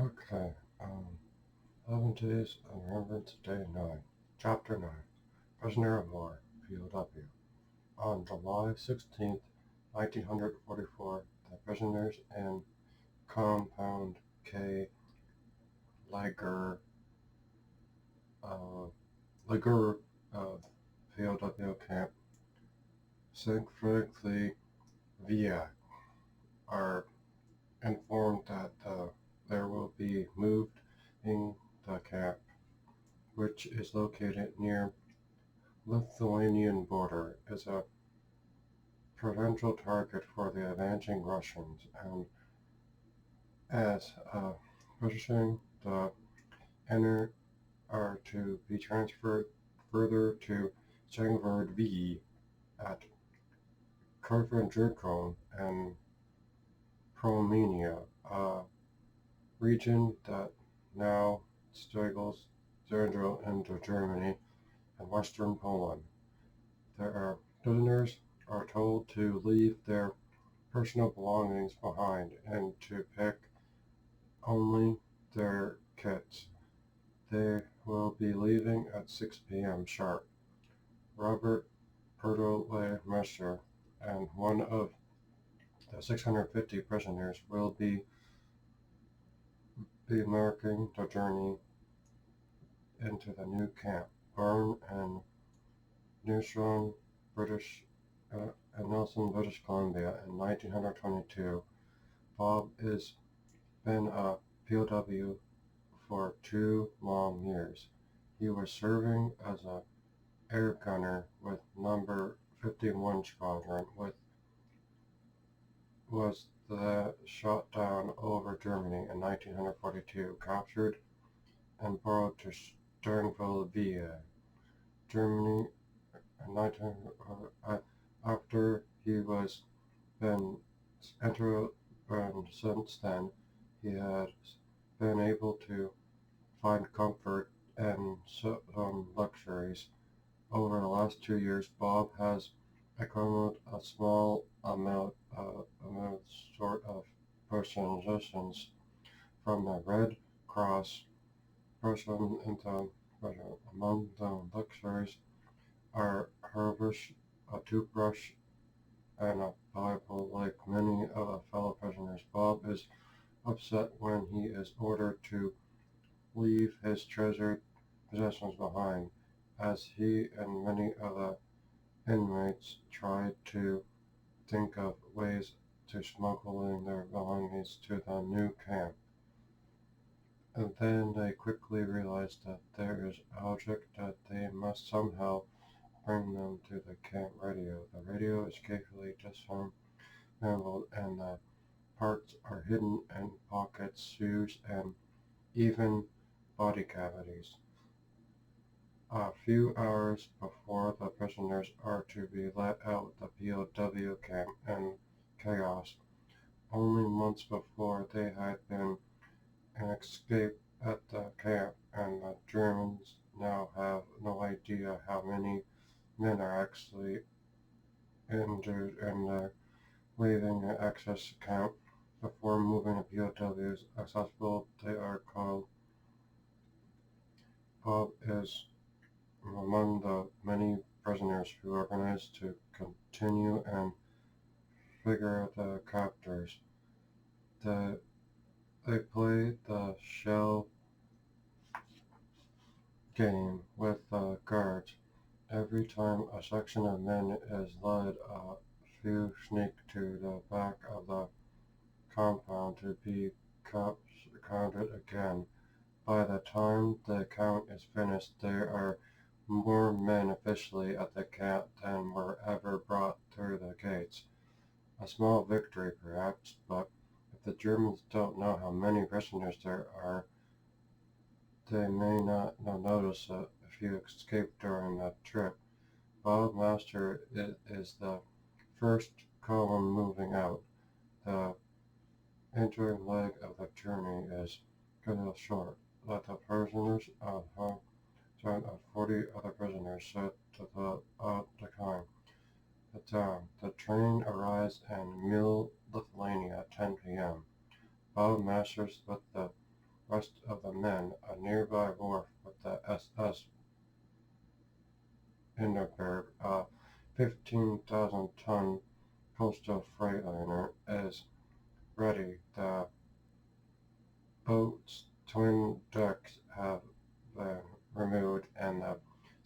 Okay, 11 Days of Remembrance, Day 9, Chapter 9, Prisoner of War, POW. On July 16th, 1944, the prisoners in Compound K Lager, uh, Lager POW camp, Siegfriedli Via, are informed that there will be moved in the camp, which is located near Lithuanian border, is a potential target for the advancing Russians, and as pushing the inner are to be transferred further to Sangvard V at Karfenjurkon and Promenia, a region that now straggles Central into Germany and western Poland. Prisoners are told to leave their personal belongings behind and to pick only their kits. They will be leaving at 6 p.m. sharp. Robert Messer and one of the 650 prisoners will be marking the journey into the new camp. Born in British, Nelson, British Columbia in 1922, Bob has been a POW for 2 long years. He was serving as an air gunner with Number 51 Squadron, was shot down over Germany in 1942, captured and brought to Sternville, VA, Germany in 19, after he was been entered, and since then he has been able to find comfort and some luxuries. Over the last 2 years, Bob has accumulated a small amount sort of possessions from the Red Cross person into among the luxuries are a toothbrush, and a Bible. Like many of the fellow prisoners, Bob is upset when he is ordered to leave his treasured possessions behind, as he and many of the inmates try to think of ways to smuggle in their belongings to the new camp. And then they quickly realize that there is object that they must somehow bring them to the camp radio. The radio is carefully disassembled, and the parts are hidden in pockets, shoes, and even body cavities. A few hours before the prisoners are to be let out, the POW camp in chaos. Only months before they had been an escape at the camp, and the Germans now have no idea how many men are actually injured, and they're leaving an access camp before moving the POWs accessible. They are called. Bob is among the many prisoners who organized to continue and figure the captors. The, they play the shell game with the guards. Every time a section of men is led, a few sneak to the back of the compound to be counted again. By the time the count is finished, there are more men officially at the camp than were ever brought through the gates. A small victory, perhaps, but if the Germans don't know how many prisoners there are, they may not notice it if you escape during the trip. Bob Master is the first column moving out. The entering leg of the journey is cut off short. Let the prisoners join 40 other prisoners set to the time. The train arrives in Mill, Lithuania at 10 p.m. Bob Masters with the request of the men, a nearby wharf with the SS Hindenburg, a 15,000-ton coastal freightliner, is ready. The boat's twin decks have been removed, and the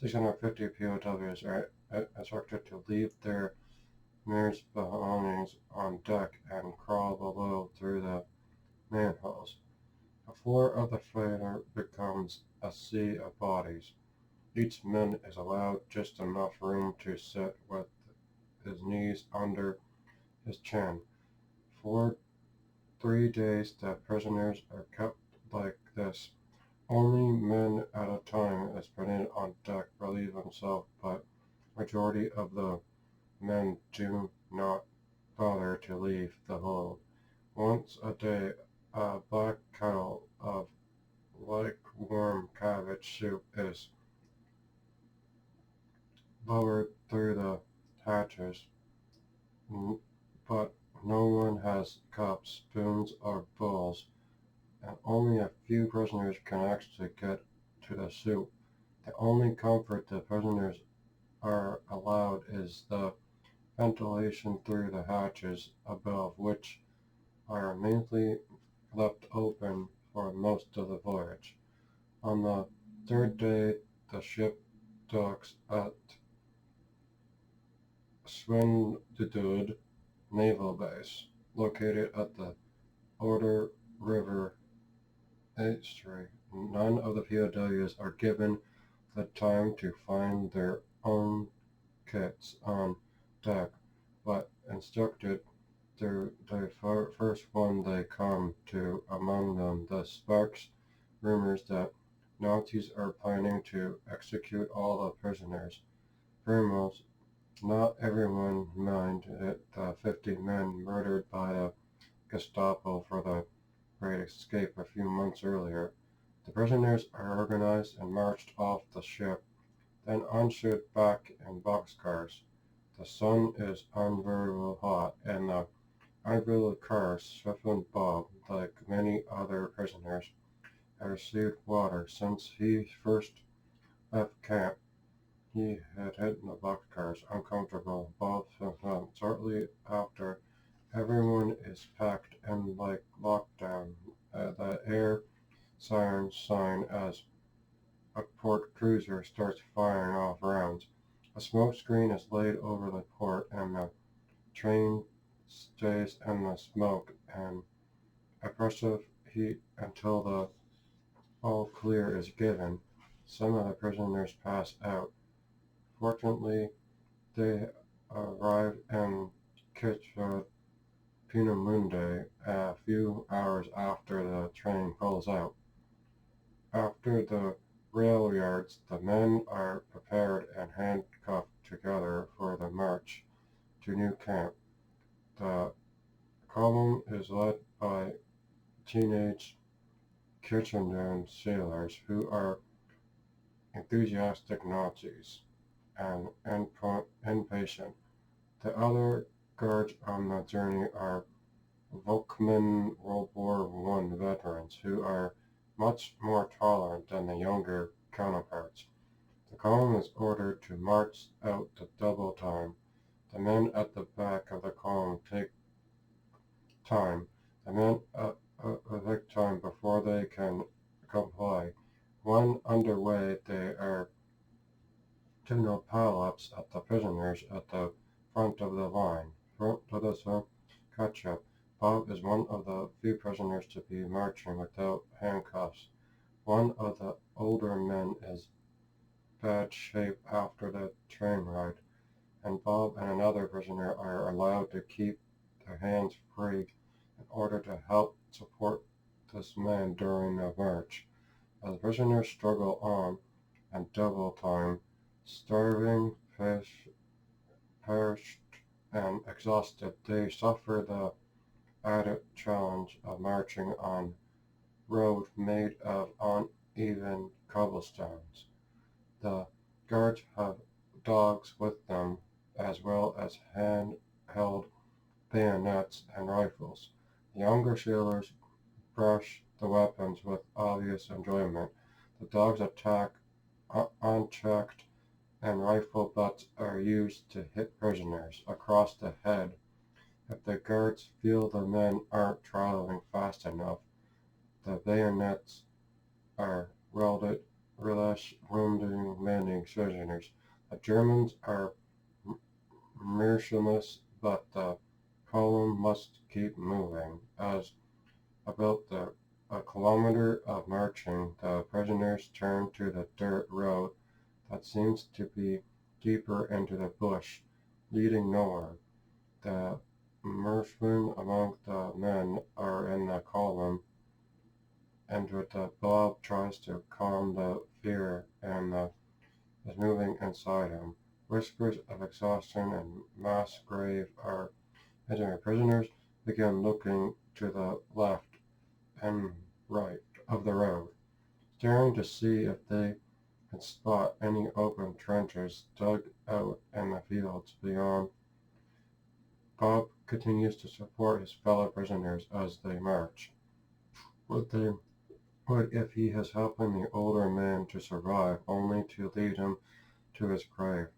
650 POWs are instructed to leave their Mare's belongings on deck and crawl below through the manholes. The floor of the freighter becomes a sea of bodies. Each man is allowed just enough room to sit with his knees under his chin. For 3 days the prisoners are kept like this. Only men at a time is permitted on deck relieve himself, but majority of the men do not bother to leave the hold. Once a day, a black kettle of lukewarm cabbage soup is lowered through the hatches, but no one has cups, spoons, or bowls, and only a few prisoners can actually get to the soup. The only comfort the prisoners are allowed is the ventilation through the hatches above, which are mainly left open for most of the voyage. On the third day, the ship docks at Swindudud Naval Base, located at the Oder River estuary. None of the POWs are given the time to find their own kits on deck, but instructed to the first one they come to. Among them, this sparks rumors that Nazis are planning to execute all the prisoners. Rumors, not everyone minded the 50 men murdered by the Gestapo for the Great Escape a few months earlier. The prisoners are organized and marched off the ship, then unshipped back in boxcars. The sun is unbearably hot, and the unbelievable car, Swiftland Bob, like many other prisoners, had received water since he first left camp. He had hidden the boxcars, uncomfortable. Bob found shortly after. Everyone is packed in like lockdown. The air sirens sign as a port cruiser starts firing off rounds. A smoke screen is laid over the port, and the train stays in the smoke and oppressive heat until the all clear is given. Some of the prisoners pass out. Fortunately, they arrive in Kitchener Peenemünde a few hours after the train pulls out. After the rail yards, the men are prepared and handcuffed together for the march to new camp. The column is led by teenage Kirchendon sailors who are enthusiastic Nazis and impatient. The other guards on the journey are Volkman World War I veterans who are much more tolerant than the younger counterparts. The column is ordered to march out to double time. The men at the back of the column take time. The men take time before they can comply. When underway, there are two pile-ups at the prisoners at the front of the line. Front of the catch-up. Bob is one of the few prisoners to be marching without handcuffs. One of the older men is bad shape after the train ride, and Bob and another prisoner are allowed to keep their hands free in order to help support this man during the march. As the prisoners struggle on and double time, starving, perished, and exhausted, they suffer the added challenge of marching on road made of uneven cobblestones. The guards have dogs with them, as well as hand-held bayonets and rifles. The younger sailors brush the weapons with obvious enjoyment. The dogs attack unchecked, and rifle butts are used to hit prisoners across the head. If the guards feel the men aren't traveling fast enough, the bayonets are wielded, wounding many prisoners. The Germans are merciless, but the column must keep moving. As about a kilometer of marching, the prisoners turn to the dirt road that seems to be deeper into the bush, leading nowhere. The marksmen among the men are in the column, and with the Bob tries to calm the fear and is moving inside him. Whispers of exhaustion and mass grave are entering. Prisoners begin looking to the left and right of the road, staring to see if they can spot any open trenches dug out in the fields beyond. Bob continues to support his fellow prisoners as they march. Would they would if he is helping the older man to survive, only to lead him to his grave.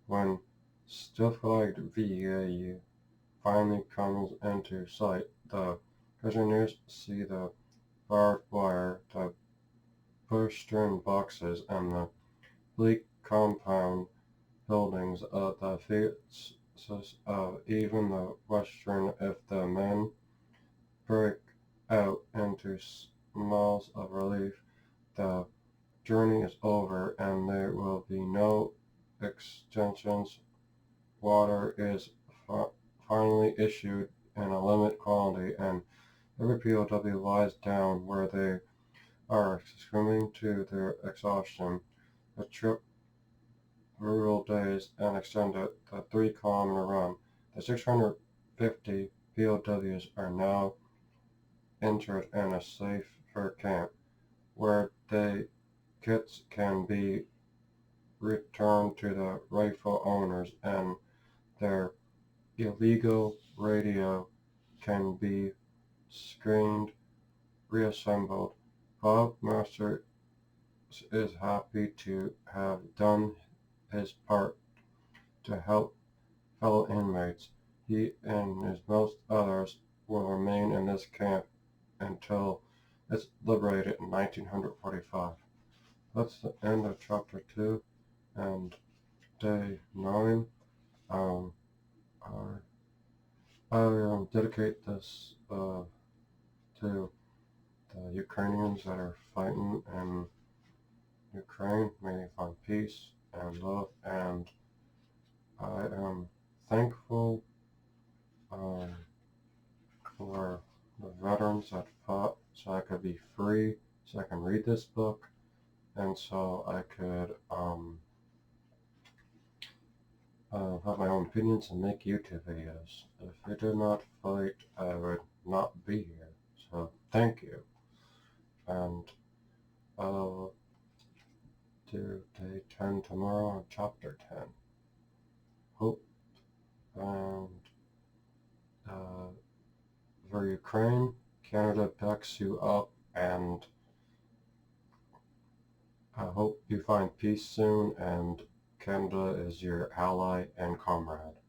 When stiff-legged VA finally comes into sight, the prisoners see the barbed wire, the bush-strewn boxes, and the bleak compound buildings of the faces of even the western. If the men break out into smiles of relief, the journey is over and there will be no extensions. Water is finally issued in a limited quantity, and every POW lies down where they are, succumbing to their exhaustion. The trip, brutal days, and extended the 3-kilometer run. The 650 POWs are now entered in a safer camp, where the kits can be returned to the rightful owners and their illegal radio can be screened, reassembled. Bob Mercer is happy to have done his part to help fellow inmates. He and as most others will remain in this camp until it's liberated in 1945. That's the end of chapter 2 and day 9. Um, I dedicate this to the Ukrainians that are fighting in Ukraine. May they find peace and love, and I am thankful uh, for the veterans that fought so I could be free, so I can read this book, and so I could have my own opinions and make YouTube videos. If they did not fight, I would not be here. So thank you, and I'll do day 10 tomorrow on chapter 10. Hope and for Ukraine, Canada backs you up, and I hope you find peace soon, and Canada is your ally and comrade.